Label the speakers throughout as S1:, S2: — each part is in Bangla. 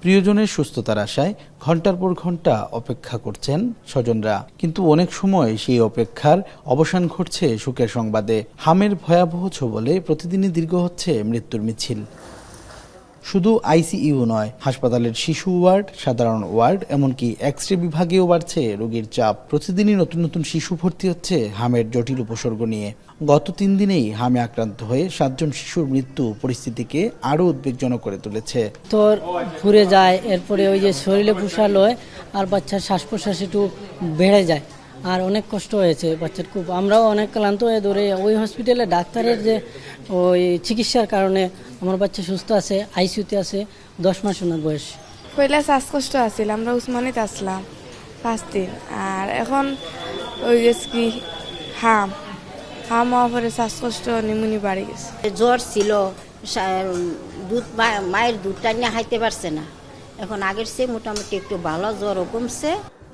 S1: প্রিয়জনের সুস্থতার আশায় ঘন্টার পর ঘন্টা অপেক্ষা করছেন স্বজনরা, কিন্তু অনেক সময় সেই অপেক্ষার অবসান ঘটছে সুখের সংবাদে। হামের ভয়াবহ ছোবলে প্রতিদিনই দীর্ঘ হচ্ছে মৃত্যুর মিছিল। শুধু আইসিইউ নয়, হাসপাতালের শিশু ওয়ার্ড, সাধারণ ওয়ার্ড, এমনকি এক্স-রে বিভাগেও বাড়ছে রোগীর চাপ। প্রতিদিনই নতুন নতুন শিশু ভর্তি হচ্ছে হামের জটিল উপসর্গ নিয়ে। গত 3 দিনেই হামে আক্রান্ত হয়ে 7 জন শিশুর মৃত্যু পরিস্থিতিকে আরও উদ্বেগজনক করে তুলেছে।
S2: তোর ঘুরে যায়, এরপরে ওই যে শরীরে পুষা লয় আর বাচ্চার শ্বাস প্রশ্বাস একটু বেড়ে যায়, আর অনেক কষ্ট হয়েছে বাচ্চার খুব। আমরাও অনেক ক্লান্ত হয়ে ধরে ওই হসপিটালে ডাক্তারের যে ওই চিকিৎসার কারণে আমার বাচ্চা সুস্থ আছে, আইসিইউতে আছে, 10 মাস ওনার বয়স।
S3: পয়লা শ্বাসকষ্ট আছিল, আমরা উসমানিতে আসলাম 5 দিন, আর এখন ওই গেছে কি হাম হওয়ার পরে শ্বাসকষ্ট নিমুনি বাড়ি গেছে।
S4: জ্বর ছিল, দুধ মায়ের দুধটা নিয়ে হাইতে পারছে না। এখন আগের চেয়ে মোটামুটি একটু ভালো, জ্বরও কমছে।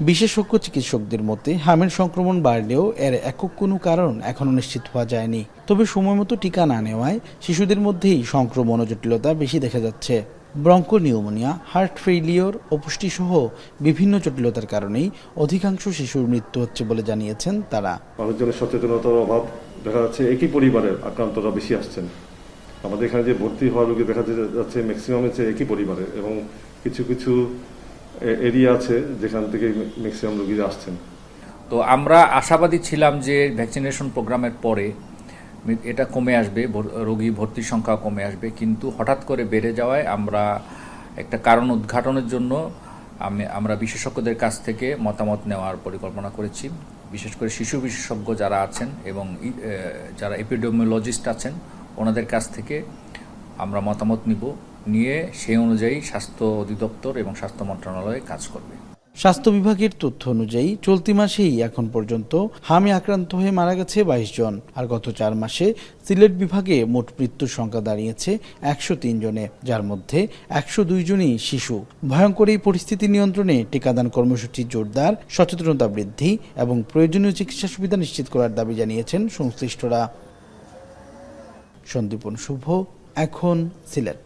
S1: বিশেষজ্ঞ চিকিৎসকদের মতে হামের সংক্রমণ বাড়লেও এর একক কোনো কারণ এখনও নিশ্চিত হওয়া যায়নি। তবে সময়মতো টিকা না নেওয়ায় শিশুদের মধ্যেই সংক্রমণ ও জটিলতা বেশি দেখা যাচ্ছে। ব্রঙ্কোনিউমোনিয়া, হার্ট ফেইলিওর ও পুষ্টিসহ বিভিন্ন জটিলতার কারণেই অধিকাংশ শিশুর মৃত্যু হচ্ছে বলে জানিয়েছেন তারা।
S5: মানুষজনের সচেতনতার অভাব দেখা যাচ্ছে, একই পরিবারের আক্রান্তরা বেশি আসছেন। আমাদের এখানে যে ভর্তি হওয়া রোগী দেখা যাচ্ছে ম্যাক্সিমাম হচ্ছে একই পরিবারের, এবং কিছু কিছু এরিয়া আছে যেখান থেকে ম্যাক্সিমাম রোগীরা আসছেন।
S6: তো আমরা আশাবাদী ছিলাম যে ভ্যাকসিনেশন প্রোগ্রামের পরে এটা কমে আসবে, রোগী ভর্তির সংখ্যা কমে আসবে, কিন্তু হঠাৎ করে বেড়ে যাওয়ায় আমরা একটা কারণ উদ্ঘাটনের জন্য আমরা বিশেষজ্ঞদের কাছ থেকে মতামত নেওয়ার পরিকল্পনা করেছি। বিশেষ করে শিশু বিশেষজ্ঞ যারা আছেন এবং যারা এপিডেমিওলজিস্ট আছেন ওনাদের কাছ থেকে আমরা মতামত নিয়ে সেই অনুযায়ী স্বাস্থ্য অধিদপ্তর এবং স্বাস্থ্য মন্ত্রণালয় কাজ করবে।
S1: স্বাস্থ্য বিভাগের তথ্য অনুযায়ী চলতি মাসেই এখন পর্যন্ত হামে আক্রান্ত হয়ে মারা গেছে 22 জন, আর গত 4 মাসে সিলেট বিভাগে মোট মৃত্যুর সংখ্যা দাঁড়িয়েছে 103 জনে, যার মধ্যে 102 জনই শিশু। ভয়ঙ্কর এই পরিস্থিতি নিয়ন্ত্রণে টিকাদান কর্মসূচি জোরদার, সচেতনতা বৃদ্ধি এবং প্রয়োজনীয় চিকিৎসা সুবিধা নিশ্চিত করার দাবি জানিয়েছেন সংশ্লিষ্টরা। সন্দীপন শুভ, এখন সিলেট।